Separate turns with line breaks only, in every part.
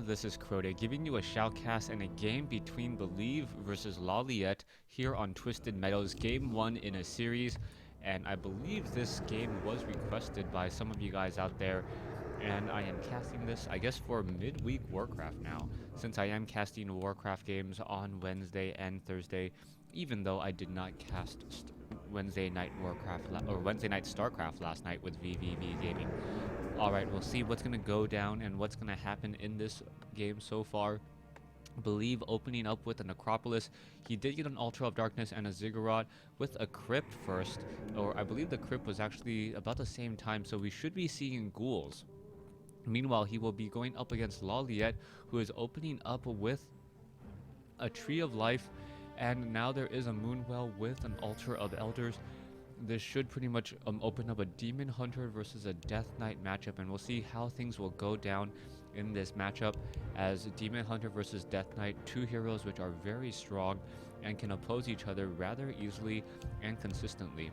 this is Crota giving you a shoutcast in a game between Believe versus Lawliet here on Twisted Meadows, game 1 in a series. And I believe this game was requested by some of you guys out there, and I am casting this, I guess, for midweek WarCraft now, since I am casting WarCraft games on Wednesday and Thursday, even though I did not cast Wednesday night WarCraft or Wednesday night StarCraft last night with VVV Gaming. Alright, we'll see what's going to go down and what's going to happen in this game so far. Believe opening up with a Necropolis. He did get an Altar of Darkness and a Ziggurat with a Crypt first, or I believe the Crypt was actually about the same time, so we should be seeing ghouls. Meanwhile, he will be going up against Lawliet, who is opening up with a Tree of Life, and now there is a Moonwell with an Altar of Elders. This should pretty much open up a Demon Hunter versus a Death Knight matchup, and we'll see how things will go down in this matchup, as Demon Hunter versus Death Knight, two heroes which are very strong and can oppose each other rather easily and consistently.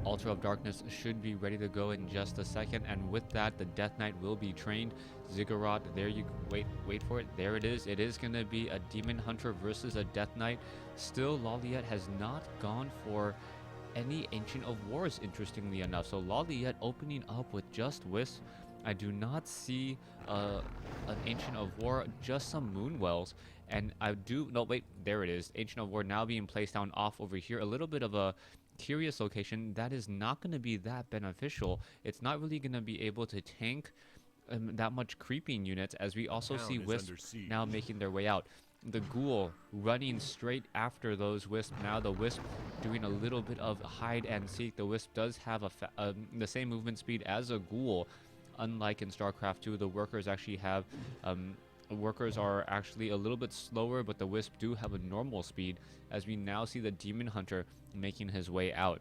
Altar of Darkness should be ready to go in just a second, and with that the Death Knight will be trained. Ziggurat, there you wait for it, there it is. It is going to be a Demon Hunter versus a Death Knight. Still, Lawliet has not gone for any Ancient of Wars, interestingly enough. So Lawliet opening up with just Wisp. I do not see an Ancient of War, just some Moonwells. And I do, no wait, there it is. Ancient of War now being placed down off over here. A little bit of a curious location that is not going to be that beneficial. It's not really going to be able to tank that much creeping units, as we also see Wisp now making their way out. The Ghoul running straight after those Wisp. Now the Wisp doing a little bit of hide and seek. The Wisp does have the same movement speed as a Ghoul. Unlike in StarCraft 2, the Workers actually have Workers are actually a little bit slower, but the Wisp do have a normal speed, as we now see the Demon Hunter making his way out.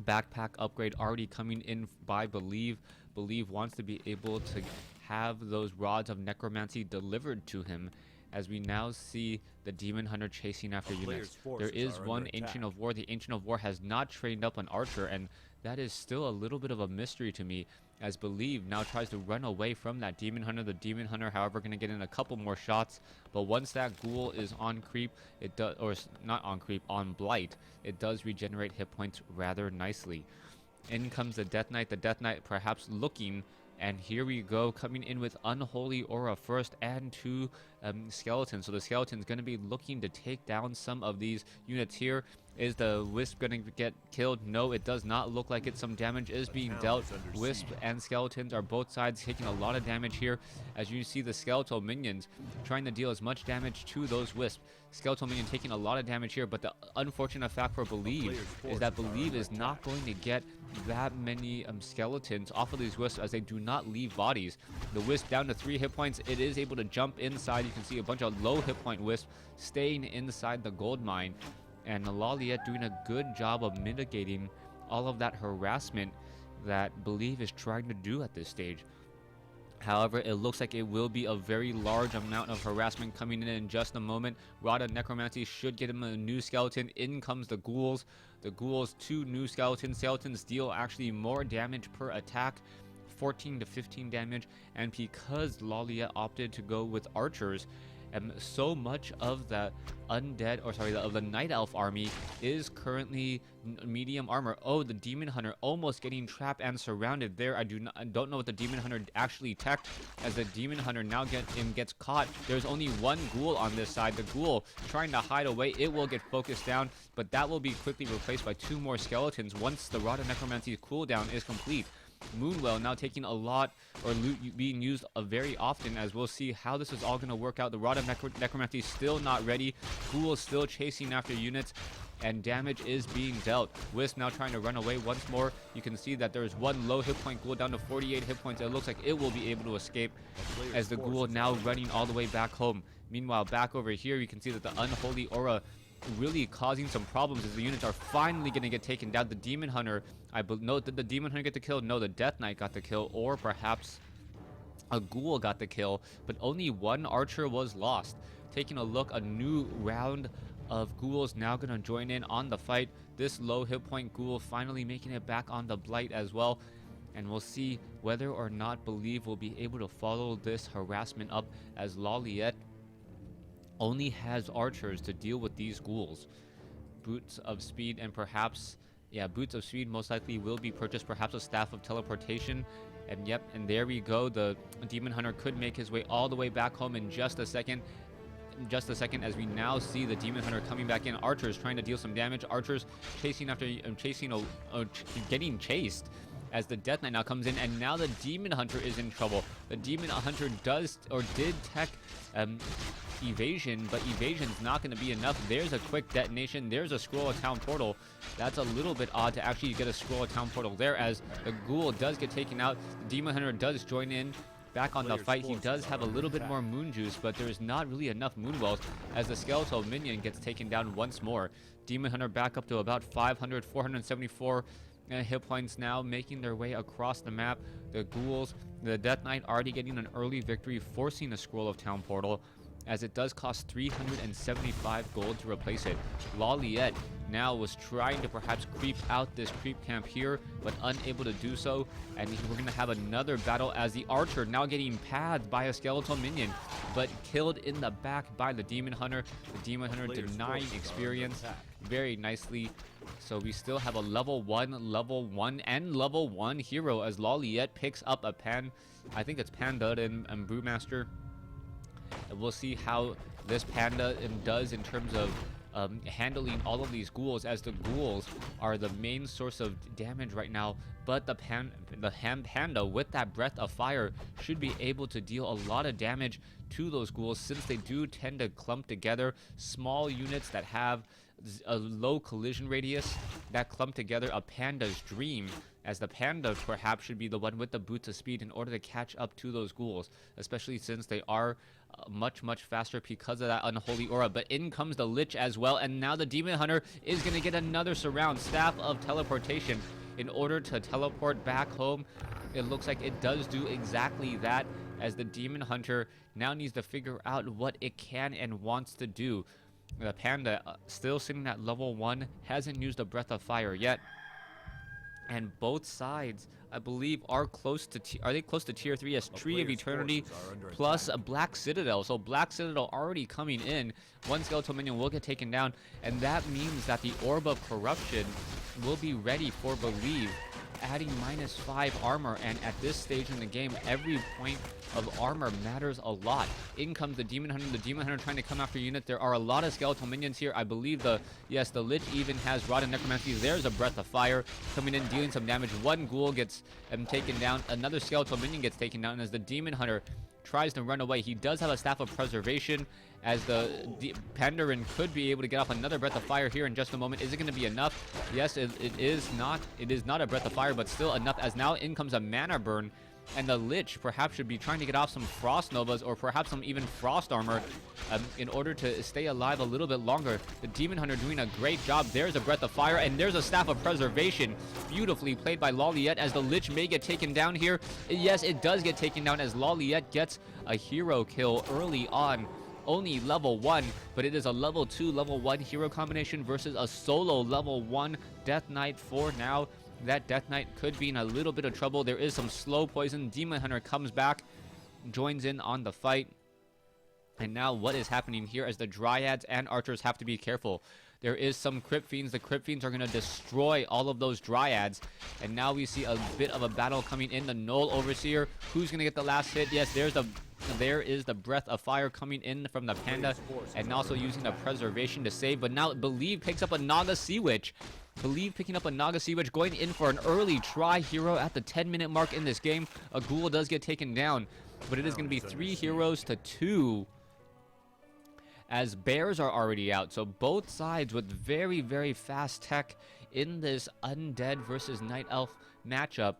Backpack upgrade already coming in by Believe. Believe wants to be able to have those Rods of Necromancy delivered to him, as we now see the Demon Hunter chasing after units. There is one Ancient of War. The Ancient of War has not trained up an Archer, and that is still a little bit of a mystery to me, as Believe now tries to run away from that Demon Hunter. The Demon Hunter, however, going to get in a couple more shots, but once that Ghoul is on creep, it does, or not on creep, on Blight, it does regenerate hit points rather nicely. In comes the Death Knight. The Death Knight perhaps looking, and here we go, coming in with Unholy Aura first and two Skeletons. So the Skeleton's going to be looking to take down some of these units here. Is the Wisp going to get killed? No, it does not look like it. Some damage is being dealt. Wisp and Skeletons are both sides taking a lot of damage here, as you see the Skeletal Minions trying to deal as much damage to those Wisp. Skeletal Minion taking a lot of damage here, but the unfortunate fact for Believe is that Believe is not going to get that many Skeletons off of these Wisps, as they do not leave bodies. The Wisp down to 3 hit points. It is able to jump inside. You can see a bunch of low hit point Wisp staying inside the gold mine, and Lawliet doing a good job of mitigating all of that harassment that Believe is trying to do at this stage. However, it looks like it will be a very large amount of harassment coming in just a moment. Rod of Necromancy should get him a new skeleton. In comes the Ghouls. The Ghouls, 2 new skeletons. Skeletons deal actually more damage per attack, 14 to 15 damage, and because Lawliet opted to go with Archers, so much of the Undead, or sorry, of the Night Elf army is currently medium armor. Oh, the Demon Hunter almost getting trapped and surrounded there. I don't know what the Demon Hunter actually teched, as the Demon Hunter now gets caught. There's only one Ghoul on this side. The Ghoul trying to hide away. It will get focused down, but that will be quickly replaced by 2 more Skeletons once the Rod of Necromancy's cooldown is complete. Moonwell now taking a lot, or being used very often, as we'll see how this is all going to work out. The Rod of Necromancy still not ready. Ghoul still chasing after units, and damage is being dealt. Wisp now trying to run away once more. You can see that there is one low hit point Ghoul down to 48 hit points. It looks like it will be able to escape, as the Ghoul now running all the way back home. Meanwhile, back over here, you can see that the Unholy Aura really causing some problems, as the units are finally going to get taken down. The Demon Hunter, no, did the Demon Hunter get the kill? No, the Death Knight got the kill, or perhaps a Ghoul got the kill, but only one Archer was lost. Taking a look, a new round of Ghouls now going to join in on the fight. This low hit point Ghoul finally making it back on the Blight as well. And we'll see whether or not Believe will be able to follow this harassment up, as Lawliet only has archers to deal with these ghouls. Boots of Speed and perhaps, yeah, Boots of Speed most likely will be purchased, perhaps a Staff of Teleportation. And yep, and there we go. The Demon Hunter could make his way all the way back home in just a second. As we now see the Demon Hunter coming back in. Archers trying to deal some damage. Archers chasing after, getting chased as the Death Knight now comes in, and now the Demon Hunter is in trouble. The Demon Hunter did tech evasion, but evasion's not going to be enough. There's a quick detonation. There's a scroll of town portal. That's a little bit odd to actually get a scroll of town portal there, as the ghoul does get taken out. The Demon Hunter does join in back on the fight. He does have a little bit more moon juice, but there's not really enough moon wells, as the skeletal minion gets taken down once more. Demon Hunter back up to about 474 hit points now, making their way across the map. The ghouls, the Death Knight already getting an early victory, forcing a scroll of town portal, as it does cost 375 gold to replace it. Lawliet now was trying to perhaps creep out this creep camp here, but unable to do so. And we're going to have another battle, as the archer now getting padded by a skeletal minion, but killed in the back by the Demon Hunter. The Demon Hunter denying experience very nicely. So we still have a level 1, and level 1 hero, as Lawliet picks up a I think it's Panda and Brewmaster. And we'll see how this Panda does in terms of handling all of these ghouls, as the ghouls are the main source of damage right now. But the Panda with that Breath of Fire should be able to deal a lot of damage to those ghouls, since they do tend to clump together. Small units that have a low collision radius that clump together, a Panda's dream, as the Panda perhaps should be the one with the Boots of Speed in order to catch up to those ghouls, especially since they are much faster because of that unholy aura. But in comes the Lich as well, and now the Demon Hunter is going to get another surround. Staff of Teleportation in order to teleport back home. It looks like it does do exactly that, as the Demon Hunter now needs to figure out what it can and wants to do. The Panda still sitting at level 1, hasn't used a Breath of Fire yet. And both sides, I believe, are close to are they close to tier 3? Yes, Tree of Eternity plus a Black Citadel. So Black Citadel already coming in. One skeletal minion will get taken down, and that means that the Orb of Corruption will be ready for Believe, adding -5 armor. And at this stage in the game, every point of armor matters a lot. In comes the Demon Hunter. The Demon Hunter trying to come after unit. There are a lot of skeletal minions here. I believe the Lich even has Rod and Necromancy. There's a Breath of Fire coming in, dealing some damage. One ghoul gets taken down. Another skeletal minion gets taken down, as the Demon Hunter tries to run away. He does have a Staff of Preservation, as the Pandaren could be able to get off another Breath of Fire here in just a moment. Is it going to be enough? Yes, it is not. It is not a Breath of Fire, but still enough, as now in comes a Mana Burn. And the Lich perhaps should be trying to get off some Frost Novas, or perhaps some even Frost Armor, in order to stay alive a little bit longer. The Demon Hunter doing a great job. There's a Breath of Fire, and there's a Staff of Preservation. Beautifully played by Lawliet, as the Lich may get taken down here. Yes, it does get taken down, as Lawliet gets a hero kill early on. Only level 1, but it is a level 2, level 1 hero combination versus a solo level 1 Death Knight for now. That Death Knight could be in a little bit of trouble. There is some slow poison. Demon Hunter comes back, joins in on the fight. And now what is happening here, as the Dryads and Archers have to be careful. There is some Crypt Fiends. The Crypt Fiends are going to destroy all of those Dryads. And now we see a bit of a battle coming in. The Null Overseer. Who's going to get the last hit? Yes, there is the Breath of Fire coming in from the Panda, and also using the Preservation to save. But now Believe picks up a Naga Sea Witch. Believe picking up a Naga Sea Witch, going in for an early try hero at the 10-minute mark in this game. A ghoul does get taken down, but it is going to be 3 heroes to 2, as bears are already out. So both sides with very fast tech in this Undead versus Night Elf matchup.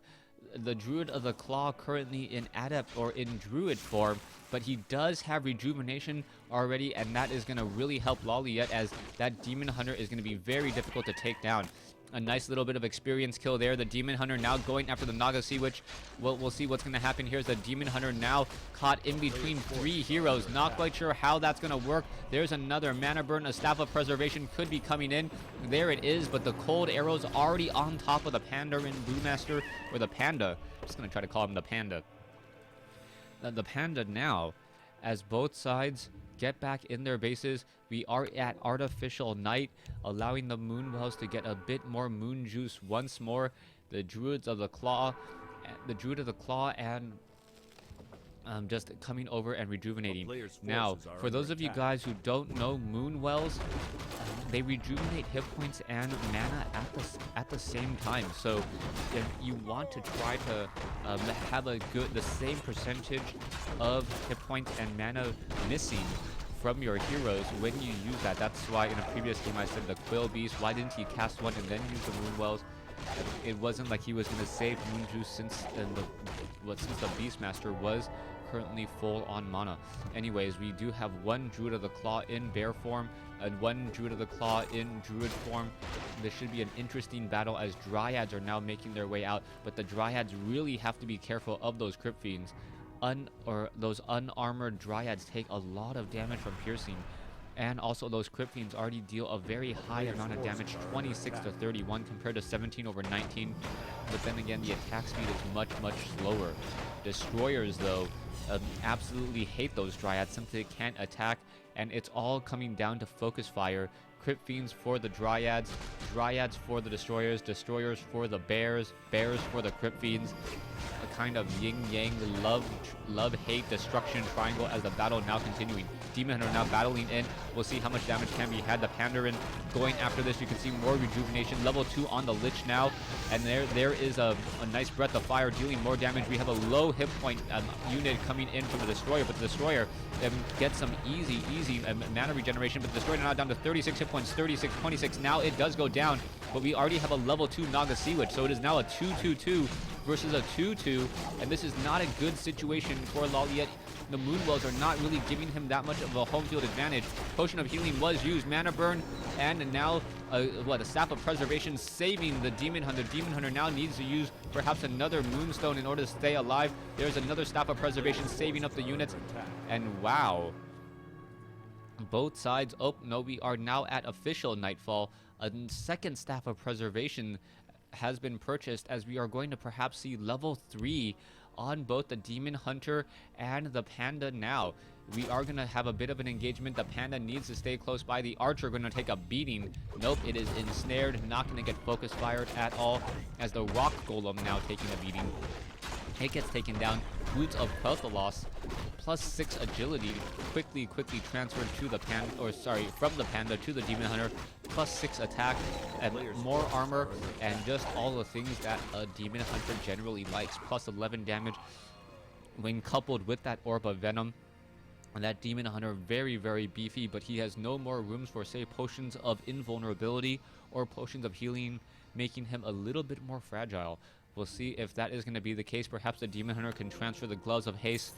The Druid of the Claw currently in Adept, or in Druid form, but he does have Rejuvenation already, and that is going to really help Lawliet, as that Demon Hunter is going to be very difficult to take down. A nice little bit of experience kill there. The Demon Hunter now going after the Naga Sea Witch. We'll see what's going to happen. Here's the Demon Hunter now caught in between 3 heroes. Not quite sure how that's going to work. There's another Mana Burn. A Staff of Preservation could be coming in. There it is, but the Cold Arrow's already on top of the Pandarin Brewmaster, or the Panda. I'm just going to try to call him the Panda. The Panda now, as both sides get back in their bases. We are at Artificial Night, allowing the Moonwells to get a bit more moon juice once more. The Druid of the Claw and just coming over and rejuvenating. Now, for those of you guys who don't know Moonwells, they rejuvenate hit points and mana at the same time. So if you want to try to have the same percentage of hit points and mana missing from your heroes when you use that. That's why in a previous game I said the Quill Beast, why didn't he cast one and then use the Moonwells? It wasn't like he was going to save Moon Juice since the Beastmaster was currently full on mana. Anyways, we do have one Druid of the Claw in bear form and one Druid of the Claw in druid form. This should be an interesting battle as Dryads are now making their way out, but the Dryads really have to be careful of those Crypt Fiends. Those unarmored Dryads take a lot of damage from piercing, and also those Crypt Fiends already deal a very high amount of damage, 26 to 31 compared to 17 over 19. But then again, the attack speed is much slower. Destroyers though absolutely hate those Dryads, simply can't attack, and it's all coming down to focus fire. Crypt Fiends for the Dryads, Dryads for the Destroyers, Destroyers for the Bears, Bears for the Crypt Fiends. A kind of yin-yang, love-hate, destruction triangle as the battle now continuing. Demon Hunter now battling in. We'll see how much damage can be had. The Pandarin going after this. You can see more rejuvenation. Level 2 on the Lich now. And there is a nice Breath of Fire dealing more damage. We have a low hit point unit coming in from the Destroyer, but the Destroyer gets some easy mana regeneration. But the Destroyer now down to 36 hit points, 36, 26. Now it does go down, but we already have a level 2 Naga Sea Witch, so it is now a 2-2-2 versus a 2-2, and this is not a good situation for Lawliet. The Moonwells are not really giving him that much of a home field advantage. Potion of Healing was used, Mana Burn, and now a Staff of Preservation saving the Demon Hunter. Demon Hunter now needs to use perhaps another Moonstone in order to stay alive. There's another Staff of Preservation saving up the units, and wow. Both sides, oh no, we are now at official Nightfall. A second Staff of Preservation has been purchased, as we are going to perhaps see level 3 on both the Demon Hunter and the Panda now. We are going to have a bit of an engagement. The Panda needs to stay close by. The Archer going to take a beating. Nope, it is ensnared, not going to get focus fired at all, as the Rock Golem now taking a beating. It gets taken down. Boots of Quel'Thalas, +6 agility, quickly transferred to the from the Panda to the Demon Hunter, +6 attack, and more armor, and just all the things that a Demon Hunter generally likes. +11 damage when coupled with that Orb of Venom. And that Demon Hunter very beefy, but he has no more rooms for, say, potions of invulnerability or potions of healing, making him a little bit more fragile. We'll see if that is going to be the case. Perhaps the Demon Hunter can transfer the Gloves of Haste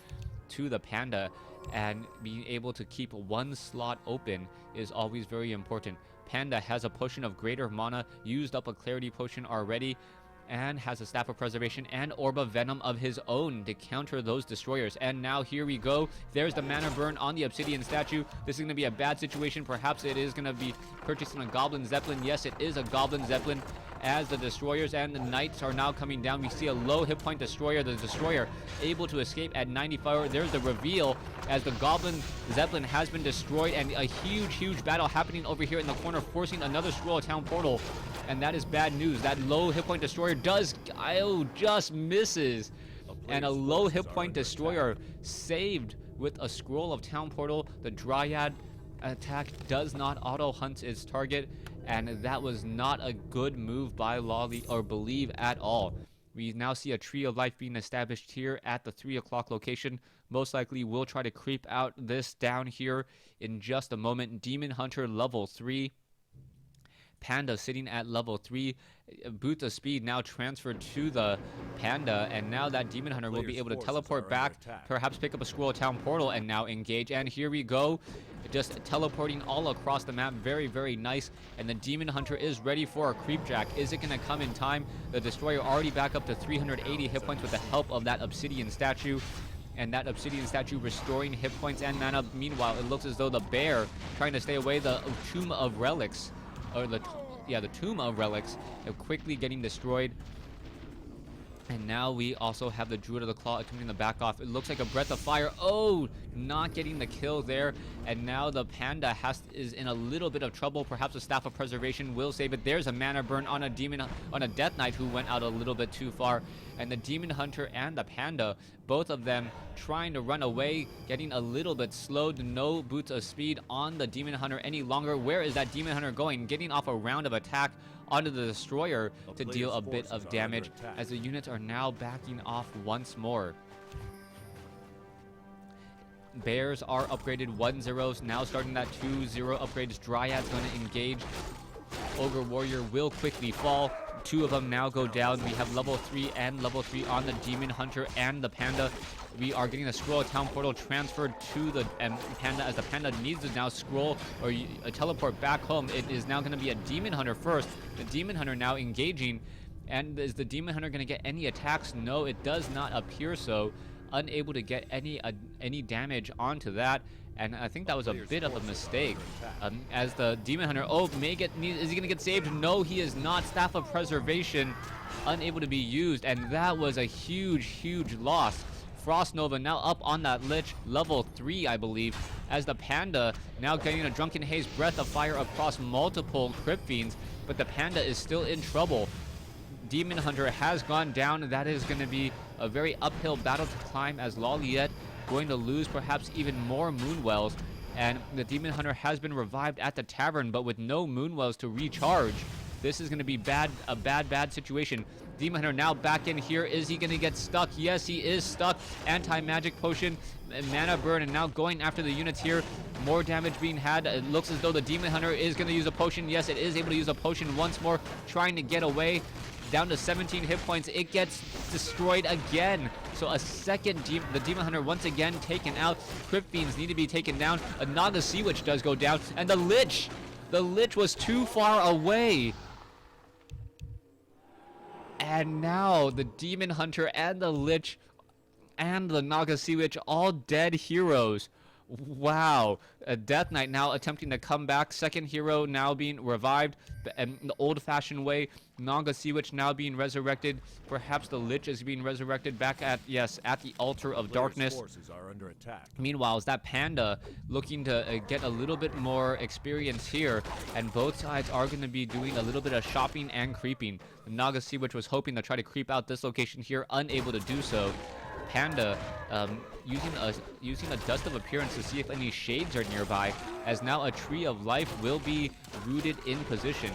to the Panda, and being able to keep one slot open is always very important. Panda has a Potion of Greater Mana, used up a Clarity Potion already, and has a Staff of Preservation and Orb of Venom of his own to counter those Destroyers. And now here we go. There's the Mana Burn on the Obsidian statue. This is going to be a bad situation. Perhaps it is going to be purchasing a Goblin Zeppelin. Yes, it is a Goblin Zeppelin, as the Destroyers and the Knights are now coming down. We see a low hit point Destroyer. The Destroyer able to escape at 95. There's the reveal as the Goblin Zeppelin has been destroyed, and a huge battle happening over here in the corner, forcing another Scroll of Town Portal. And that is bad news. That low hit point Destroyer just misses. And a low hit point Destroyer saved with a Scroll of Town Portal. The Dryad attack does not auto hunt its target, and that was not a good move by Lawliet or Believe at all. We now see a Tree of Life being established here at the 3 o'clock location. Most likely we'll try to creep out this down here in just a moment. Demon Hunter level 3. Panda sitting at level 3. Boots of speed now transferred to the Panda, and now that Demon Hunter will be able to teleport back, perhaps pick up a Squirrel Town portal, and now engage. And here we go, just teleporting all across the map. Very, very nice. And the Demon Hunter is ready for a creep jack. Is it going to come in time? The Destroyer already back up to 380 hit points with the help of that Obsidian statue. And that Obsidian statue restoring hit points and mana. Meanwhile, it looks as though the bear trying to stay away. The Tomb of Relics, or the Tomb of Relics, quickly getting destroyed. And now we also have the Druid of the Claw attempting to back off. It looks like a Breath of Fire. Oh, not getting the kill there. And now the Panda is in a little bit of trouble. Perhaps a Staff of Preservation will save it. There's a mana burn on a Death Knight who went out a little bit too far. And the Demon Hunter and the Panda, both of them trying to run away, getting a little bit slowed. No Boots of Speed on the Demon Hunter any longer. Where is that Demon Hunter going? Getting off a round of attack onto the Destroyer to deal a bit of damage, as the units are now backing off once more. Bears are upgraded 1-0s, now starting that 2-0 upgrades. Dryad's going to engage. Ogre Warrior will quickly fall. Two of them now go down. We have level 3 and level 3 on the Demon Hunter and the Panda. We are getting a Scroll Town portal transferred to the Panda, as the Panda needs to now scroll or teleport back home. It is now going to be a Demon Hunter first. The Demon Hunter now engaging. And is the Demon Hunter going to get any attacks? No, it does not appear so. Unable to get any damage onto that. And I think that was a bit of a mistake, as the Demon Hunter, is he going to get saved? No, he is not. Staff of Preservation unable to be used, and that was a huge loss. Frost Nova now up on that Lich, level 3, I believe, as the Panda now getting a Drunken Haze, Breath of Fire across multiple Crypt Fiends, but the Panda is still in trouble. Demon Hunter has gone down. That is going to be a very uphill battle to climb, as Lawliet going to lose perhaps even more Moonwells, and the Demon Hunter has been revived at the tavern, but with no Moonwells to recharge. This is going to be a bad situation. Demon Hunter now back in here. Is he going to get stuck? Yes, he is stuck. Anti-magic potion, mana burn, and now going after the units here. More damage being had. It looks as though the Demon Hunter is going to use a potion. Yes, it is able to use a potion once more, trying to get away. Down to 17 hit points. It gets destroyed again. So a second, the Demon Hunter once again taken out. Crypt Fiends need to be taken down. A Naga Sea Witch does go down. And the Lich was too far away. And now the Demon Hunter and the Lich and the Naga Sea Witch, all dead heroes. Wow. A Death Knight now attempting to come back. Second hero now being revived in the old-fashioned way. Naga Sea Witch now being resurrected. Perhaps the Lich is being resurrected back at the Altar of Darkness.
Are under attack.
Meanwhile, is that Panda looking to get a little bit more experience here, and both sides are going to be doing a little bit of shopping and creeping. The Naga Sea Witch was hoping to try to creep out this location here, unable to do so. Panda using a Dust of Appearance to see if any shades are nearby, as now a Tree of Life will be rooted in position.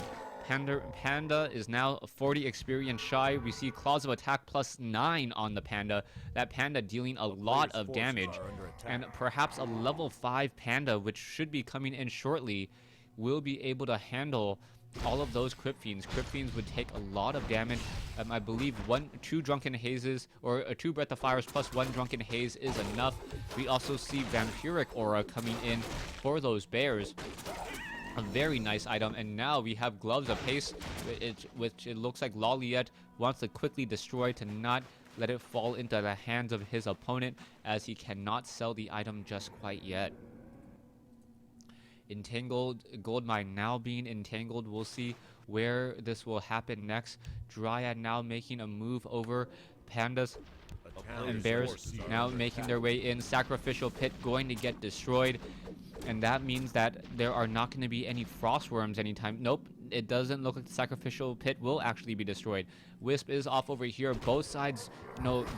Panda is now 40 experience shy. We see Claws of Attack +9 on the Panda. That Panda dealing a lot of damage. And perhaps a level 5 Panda, which should be coming in shortly, will be able to handle all of those Crypt Fiends. Crypt Fiends would take a lot of damage. I believe 2 Drunken Hazes, or 2 Breath of Fires plus 1 Drunken Haze is enough. We also see Vampiric Aura coming in for those bears. A very nice item. And now we have Gloves of Haste, which it looks like Lawliet wants to quickly destroy to not let it fall into the hands of his opponent, as he cannot sell the item just quite yet. Entangled, Goldmine now being entangled. We'll see where this will happen next. Dryad now making a move over. Pandas and bears now making their way in. Sacrificial Pit going to get destroyed. And that means that there are not going to be any Frostworms anytime. Nope, it doesn't look like the Sacrificial Pit will actually be destroyed. Wisp is off over here. Both sides,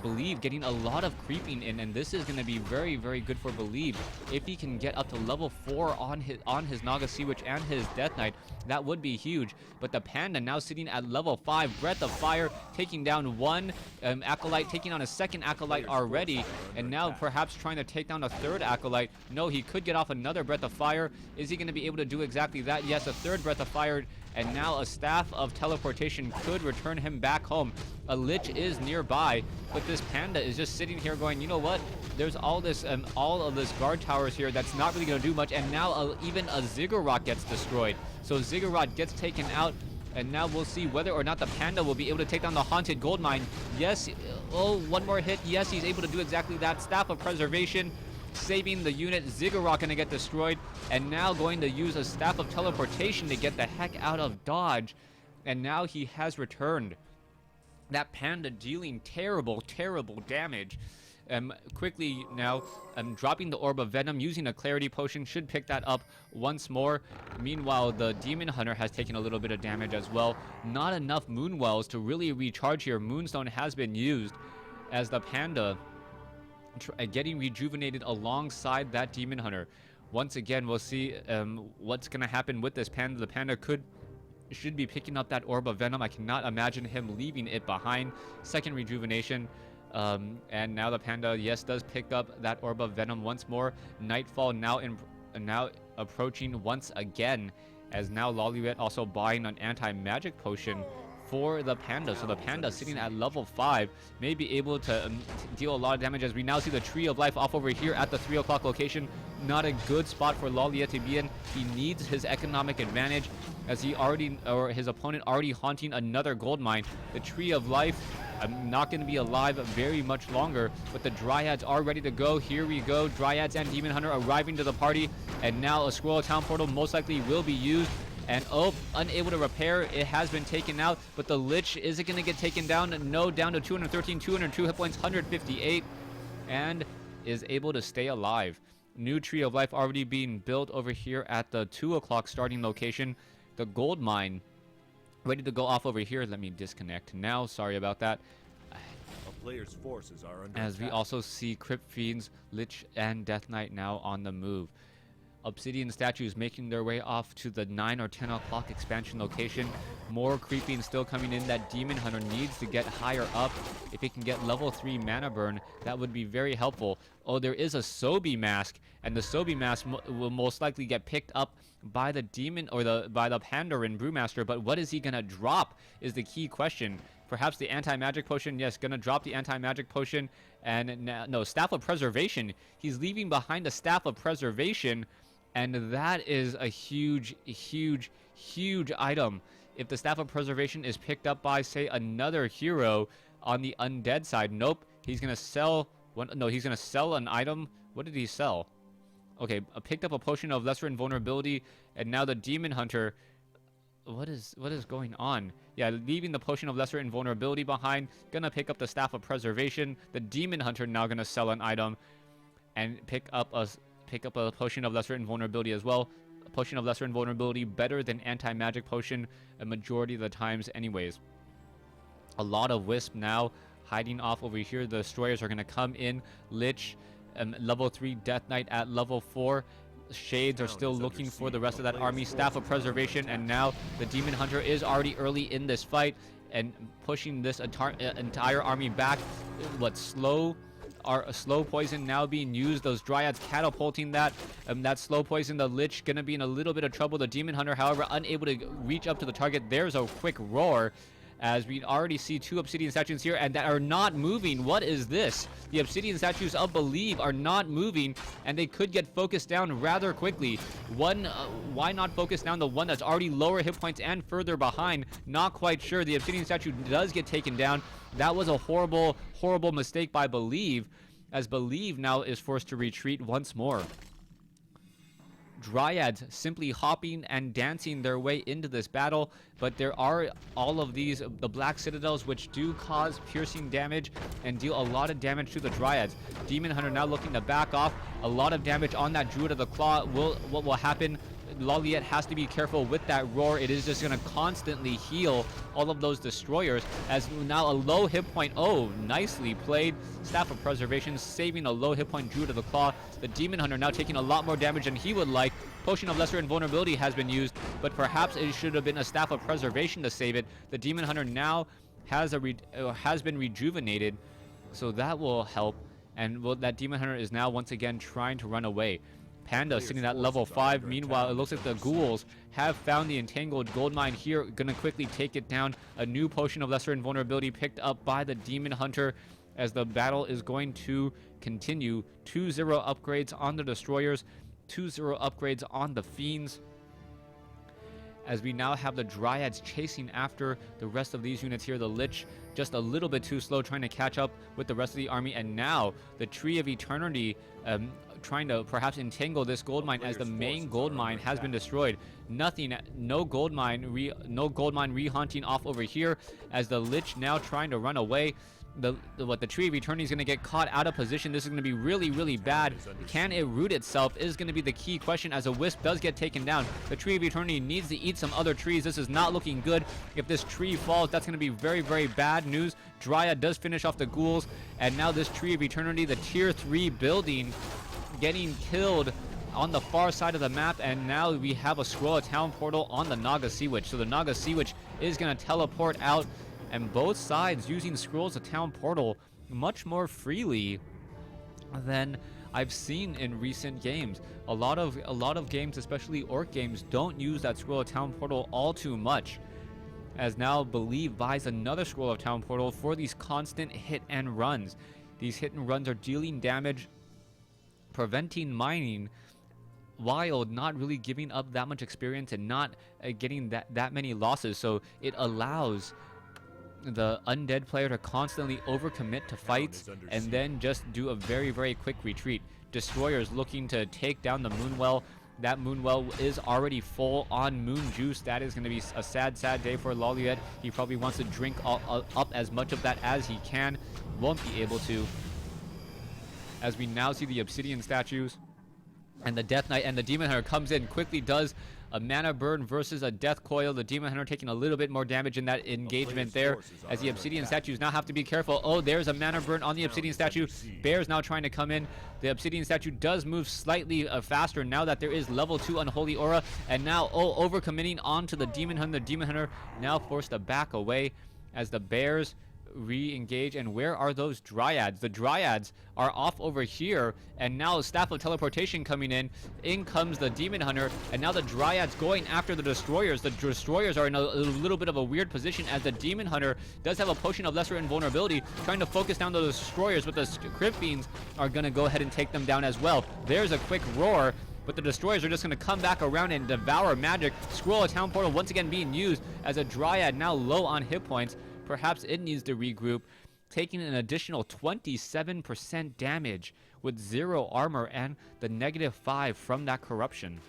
Believe getting a lot of creeping in, and this is going to be very, very good for Believe. If he can get up to level 4 on his Naga Sea Witch and his Death Knight, that would be huge. But the Panda now sitting at level 5. Breath of Fire taking down 1 Acolyte, taking on a 2nd Acolyte already, and now perhaps trying to take down a 3rd Acolyte. No, he could get off another Breath of Fire. Is he going to be able to do exactly that? Yes, a 3rd Breath of Fire and now a Staff of Teleportation could return him back home. A Lich is nearby, but this Panda is just sitting here going, you know what? There's all of this guard towers here that's not really going to do much, and now even a Ziggurat gets destroyed. So Ziggurat gets taken out, and now we'll see whether or not the Panda will be able to take down the Haunted Gold Mine. Yes, oh, one more hit. Yes, he's able to do exactly that. Staff of Preservation, saving the unit. Ziggurat going to get destroyed, and now going to use a Staff of Teleportation to get the heck out of dodge. And now he has returned. That Panda dealing terrible, terrible damage. Quickly now, dropping the Orb of Venom, using a Clarity Potion, should pick that up once more. Meanwhile, the Demon Hunter has taken a little bit of damage as well. Not enough Moonwells to really recharge here. Moonstone has been used as the Panda getting rejuvenated alongside that Demon Hunter. Once again, we'll see what's going to happen with this Panda. The Panda should be picking up that Orb of Venom. I cannot imagine him leaving it behind. Second rejuvenation. And now the Panda, yes, does pick up that Orb of Venom once more. Nightfall now approaching once again, as now Lawliet also buying an anti-magic potion for the Panda. So the Panda sitting at level 5 may be able to deal a lot of damage, as we now see the Tree of Life off over here at the 3 o'clock location. Not a good spot for Lawliet to be in. He needs his economic advantage, as his opponent already haunting another gold mine. The Tree of Life, I'm not going to be alive very much longer, but the Dryads are ready to go. Here we go. Dryads and Demon Hunter arriving to the party, and now a Squirrel Town portal most likely will be used. And oh, unable to repair. It has been taken out, but the Lich, is it going to get taken down? No, down to 213, 202 hit points, 158, and is able to stay alive. New Tree of Life already being built over here at the 2 o'clock starting location. The gold mine ready to go off over here. Let me disconnect now. Sorry about that.
A player's forces are under
As we
attack.
also see Crypt Fiends, Lich, and Death Knight now on the move. Obsidian statues making their way off to the 9 or 10 o'clock expansion location. More creeping still coming in. That Demon Hunter needs to get higher up. If he can get level 3 mana burn, that would be very helpful. Oh, there is a Sobi mask, and the Sobi mask will most likely get picked up by the demon or by the Pandarin Brewmaster. But what is he gonna drop is the key question. Perhaps the anti-magic potion. Yes, gonna drop the anti-magic potion. And no, Staff of Preservation. He's leaving behind a Staff of Preservation. And that is a huge, huge, huge item. If the Staff of Preservation is picked up by, say, another hero on the undead side, nope. He's going to sell one. No, he's going to sell an item. What did he sell? Okay, picked up a potion of lesser invulnerability, and now the Demon Hunter. What is going on? Yeah, leaving the potion of lesser invulnerability behind. Gonna pick up the Staff of Preservation. The Demon Hunter now gonna sell an item and pick up a potion of lesser invulnerability as well. A potion of lesser invulnerability better than anti-magic potion a majority of the times anyways. A lot of Wisp now hiding off over here. The Destroyers are going to come in. Lich, level 3, Death Knight at level 4. Shades are still looking for the rest of that army. Staff of Preservation, and now the Demon Hunter is already early in this fight and pushing this entire army back. Slow poison now being used. Those Dryads catapulting that slow poison. The Lich gonna be in a little bit of trouble. The Demon Hunter, however, unable to reach up to the target. There's a quick roar, as we already see 2 Obsidian statues here and that are not moving. What is this? The Obsidian statues of Believe are not moving, and they could get focused down rather quickly. Why not focus down the one that's already lower hit points and further behind? Not quite sure. The Obsidian statue does get taken down. That was a horrible, horrible mistake by Believe, as Believe now is forced to retreat once more. Dryads simply hopping and dancing their way into this battle, but there are all of these, the Black Citadels, which do cause piercing damage and deal a lot of damage to the Dryads. Demon Hunter now looking to back off. A lot of damage on that Druid of the Claw. What will happen? Lawliet has to be careful with that roar. It is just going to constantly heal all of those Destroyers, as now a low hit point. Oh, nicely played. Staff of Preservation saving a low hit point Druid of the Claw. The Demon Hunter now taking a lot more damage than he would like. Potion of Lesser Invulnerability has been used, but perhaps it should have been a Staff of Preservation to save it. The Demon Hunter now has been rejuvenated, so that will help. And that Demon Hunter is now once again trying to run away. Panda sitting at level 5. Meanwhile, it looks like the ghouls have found the entangled gold mine here. Gonna quickly take it down. A new potion of lesser invulnerability picked up by the demon hunter as the battle is going to continue. 2-0 upgrades on the destroyers, 2-0 upgrades on the fiends, as we now have the dryads chasing after the rest of these units here. The lich just a little bit too slow, trying to catch up with the rest of the army, and now the tree of eternity trying to perhaps entangle this gold mine, as the main gold mine has been destroyed. No gold mine re-haunting off over here, as the lich now trying to run away. The tree of eternity is going to get caught out of position. This is going to be really bad. Can it root itself is going to be the key question, as a wisp does get taken down. The tree of eternity needs to eat some other trees. This is not looking good. If this tree falls, that's going to be very bad news. Dryad does finish off the ghouls, and now this tree of eternity, the tier 3 building, getting killed on the far side of the map. And now we have a scroll of town portal on the Naga Sea Witch. So the Naga Sea Witch is going to teleport out, and both sides using scrolls of town portal much more freely than I've seen in recent games. A lot of games, especially orc games, don't use that scroll of town portal all too much, as now Believe buys another scroll of town portal for these constant hit and runs. These hit and runs are dealing damage, preventing mining, while not really giving up that much experience and not getting that many losses. So it allows the undead player to constantly overcommit to fights and then just do a very quick retreat. Destroyers looking to take down the Moonwell. That Moonwell is already full on moon juice. That is going to be a sad day for Lawliet. He probably wants to drink up as much of that as he can. Won't be able to, as we now see the obsidian statues, and the Death Knight and the Demon Hunter comes in, quickly does a mana burn versus a death coil. The Demon Hunter taking a little bit more damage in that engagement there, as the obsidian statues now have to be careful. Oh, there's a mana burn on the obsidian statue. Bear's now trying to come in. The obsidian statue does move slightly faster now that there is level 2 unholy aura, and now overcommitting onto the Demon Hunter. The Demon Hunter now forced to back away as the bears re-engage. And where are those dryads? The dryads are off over here, and now Staff of Teleportation coming in comes the Demon Hunter, and now the dryads going after the destroyers. The destroyers are in a little bit of a weird position, as the Demon Hunter does have a potion of lesser invulnerability, trying to focus down those destroyers, but the Crypt Fiends are going to go ahead and take them down as well. There's a quick roar, but the destroyers are just going to come back around and devour magic. Scroll of Town Portal once again being used, as a dryad now low on hit points. Perhaps it needs to regroup, taking an additional 27% damage with 0 armor and the -5 from that corruption.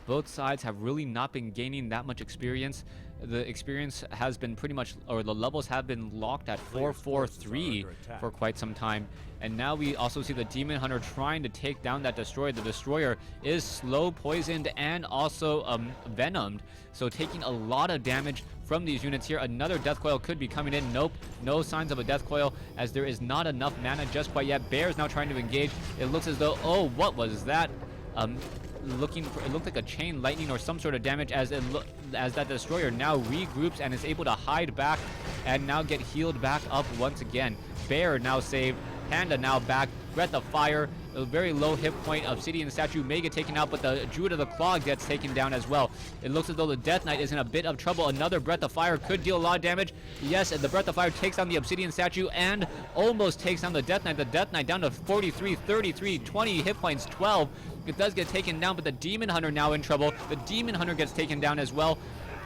Both sides have really not been gaining that much experience. The experience has been pretty much, or the levels have been locked at 443 for quite some time. And now we also see the Demon Hunter trying to take down that destroyer. The destroyer is slow poisoned and also venomed, so taking a lot of damage from these units here. Another death coil could be coming in. Nope, no signs of a death coil, as there is not enough mana just quite yet. Bear's now trying to engage. It looks as though, oh, what was that? It looked like a chain lightning or some sort of damage, as that destroyer now regroups and is able to hide back and now get healed back up once again. Bear now saved. Panda now back. Breath of Fire, a very low hit point. Obsidian statue may get taken out, but the Druid of the Claw gets taken down as well. It looks as though the Death Knight is in a bit of trouble. Another Breath of Fire could deal a lot of damage. Yes, and the Breath of Fire takes down the Obsidian statue and almost takes down the Death Knight. The Death Knight down to 43, 33, 20 hit points, 12. It does get taken down, but the Demon Hunter now in trouble. The Demon Hunter gets taken down as well.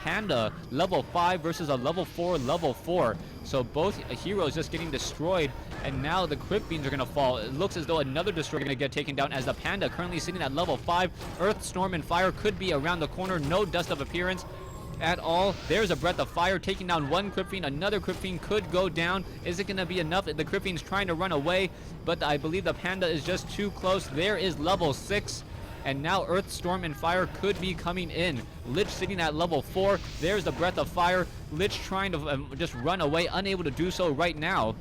Panda, level 5 versus a level 4, level 4. So both heroes just getting destroyed, and now the Crypt Fiends are going to fall. It looks as though another destroyer is going to get taken down, as the Panda currently sitting at level 5. Earth, Storm, and Fire could be around the corner. No Dust of Appearance at all. There's a Breath of Fire taking down one Crypt Fiend. Another Crypt Fiend could go down. Is it going to be enough? The Crypt Fiend's trying to run away, but I believe the Panda is just too close. There is level 6. And now Earth, Storm, and Fire could be coming in. Lich sitting at level 4. There's the Breath of Fire. Lich trying to just run away, unable to do so right now.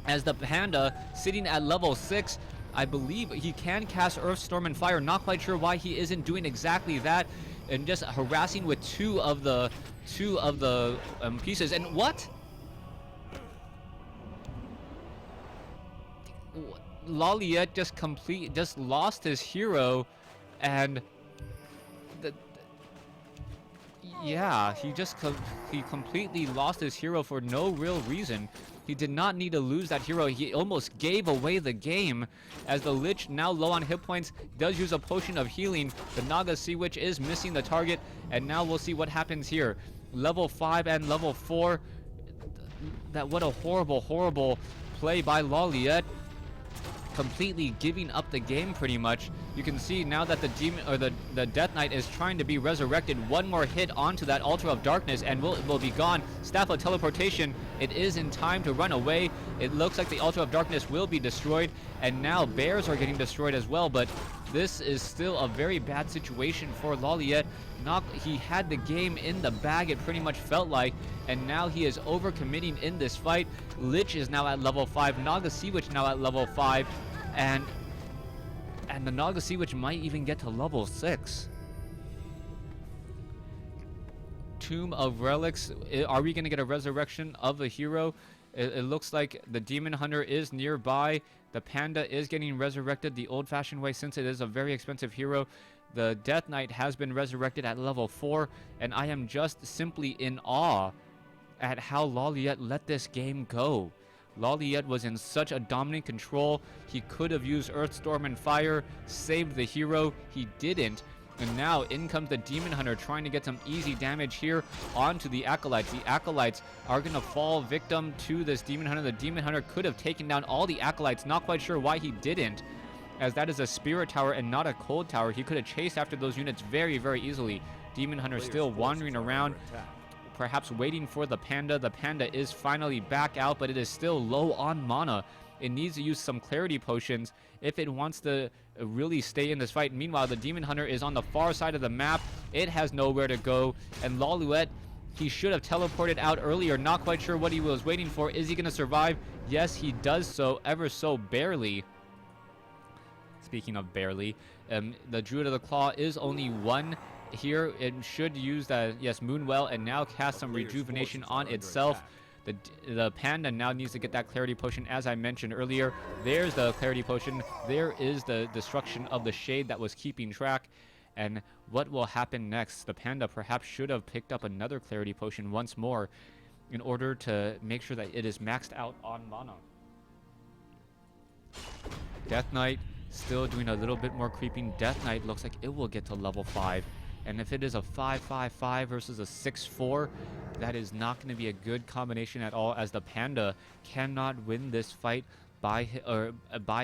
As the Panda sitting at level 6. I believe he can cast Earth, Storm, and Fire. Not quite sure why he isn't doing exactly that. And just harassing with two of the pieces. And what? Lawliet just lost his hero, and the yeah, he completely lost his hero for no real reason. He did not need to lose that hero. He almost gave away the game, as the Lich, now low on hit points, does use a potion of healing. The Naga Sea Witch is missing the target, and now we'll see what happens here. Level 5 and level 4. What a horrible play by Lawliet. Completely giving up the game pretty much. You can see now that the demon, or the Death Knight, is trying to be resurrected. One more hit onto that Altar of Darkness and will be gone. Staff of Teleportation, it is in time to run away. It looks like the Altar of Darkness will be destroyed, and now bears are getting destroyed as well, but this is still a very bad situation for Lawliet. He had the game in the bag, it pretty much felt like, and now he is overcommitting in this fight. Lich is now at level 5, Naga Sea Witch now at level 5, and the Naga Sea Witch might even get to level 6. Tomb of Relics, are we going to get a resurrection of a hero? It looks like the Demon Hunter is nearby. The Panda is getting resurrected the old-fashioned way, since it is a very expensive hero. The Death Knight has been resurrected at level 4, and I am just simply in awe at how Lawliet let this game go. Lawliet was in such a dominant control. He could have used Earthstorm and Fire, saved the hero. He didn't. And now in comes the Demon Hunter, trying to get some easy damage here onto the Acolytes. The Acolytes are going to fall victim to this Demon Hunter. The Demon Hunter could have taken down all the Acolytes. Not quite sure why he didn't, as that is a Spirit Tower and not a Cold Tower. He could have chased after those units very, very easily. Demon Hunter still wandering around, perhaps waiting for the Panda. The Panda is finally back out, but it is still low on mana. It needs to use some clarity potions if it wants to really stay in this fight. Meanwhile, the Demon Hunter is on the far side of the map. It has nowhere to go, and Lawliet, he should have teleported out earlier. Not quite sure what he was waiting for. Is he going to survive? Yes, he does so, ever so barely. Speaking of barely, the Druid of the Claw is only 1 here. It should use that, yes, Moonwell, and now cast some rejuvenation on itself. The Panda now needs to get that clarity potion, as I mentioned earlier. There's the clarity potion. There is the destruction of the shade that was keeping track. And what will happen next? The Panda perhaps should have picked up another clarity potion once more in order to make sure that it is maxed out on mana. Death Knight still doing a little bit more creeping. Death Knight looks like it will get to level 5. And if it is a 5-5-5 versus a 6-4, that is not going to be a good combination at all, as the Panda cannot win this fight by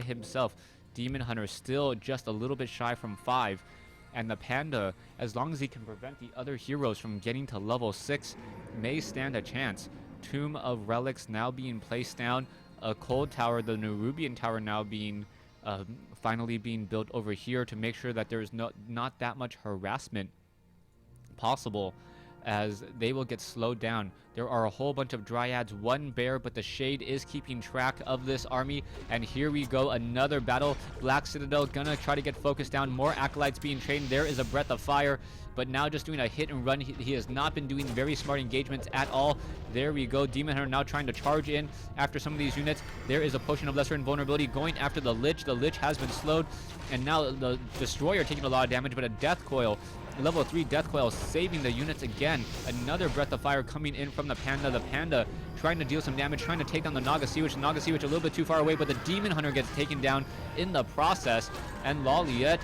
himself. Demon Hunter still just a little bit shy from 5. And the Panda, as long as he can prevent the other heroes from getting to level 6, may stand a chance. Tomb of Relics now being placed down. A Cold Tower, the Nerubian Tower, now being finally being built over here to make sure that there is not that much harassment possible, as they will get slowed down. There are a whole bunch of Dryads, 1 bear, but the Shade is keeping track of this army. And here we go, another battle. Black Citadel gonna try to get focused down. More Acolytes being trained. There is a Breath of Fire, but now just doing a hit and run. He has not been doing very smart engagements at all. There we go. Demon Hunter now trying to charge in after some of these units. There is a Potion of Lesser Invulnerability going after the Lich. The Lich has been slowed, and now the Destroyer taking a lot of damage, but a Death Coil, level 3 Death Coil, saving the units again. Another Breath of Fire coming in from the Panda. The Panda trying to deal some damage, trying to take down the Naga Sea Witch. The Naga Sea Witch a little bit too far away, but the Demon Hunter gets taken down in the process. And Lawliet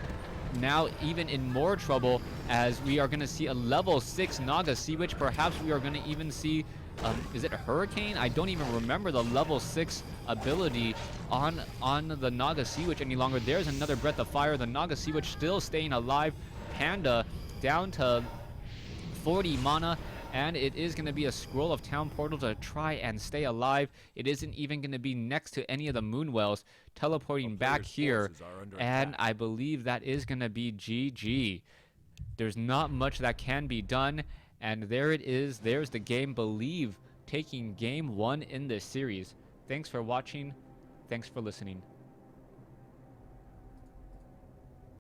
now even in more trouble, as we are going to see a level 6 Naga Sea Witch. Perhaps we are going to even see, is it Hurricane? I don't even remember the level 6 ability on the Naga Sea Witch any longer. There's another Breath of Fire. The Naga Sea Witch still staying alive. Panda down to 40 mana, and it is going to be a Scroll of Town Portal to try and stay alive. It isn't even going to be next to any of the Moonwells. Teleporting back here, and I believe that is going to be GG. There's not much that can be done, and there it is. There's the game. Believe taking game 1 in this series. Thanks for watching. Thanks for listening.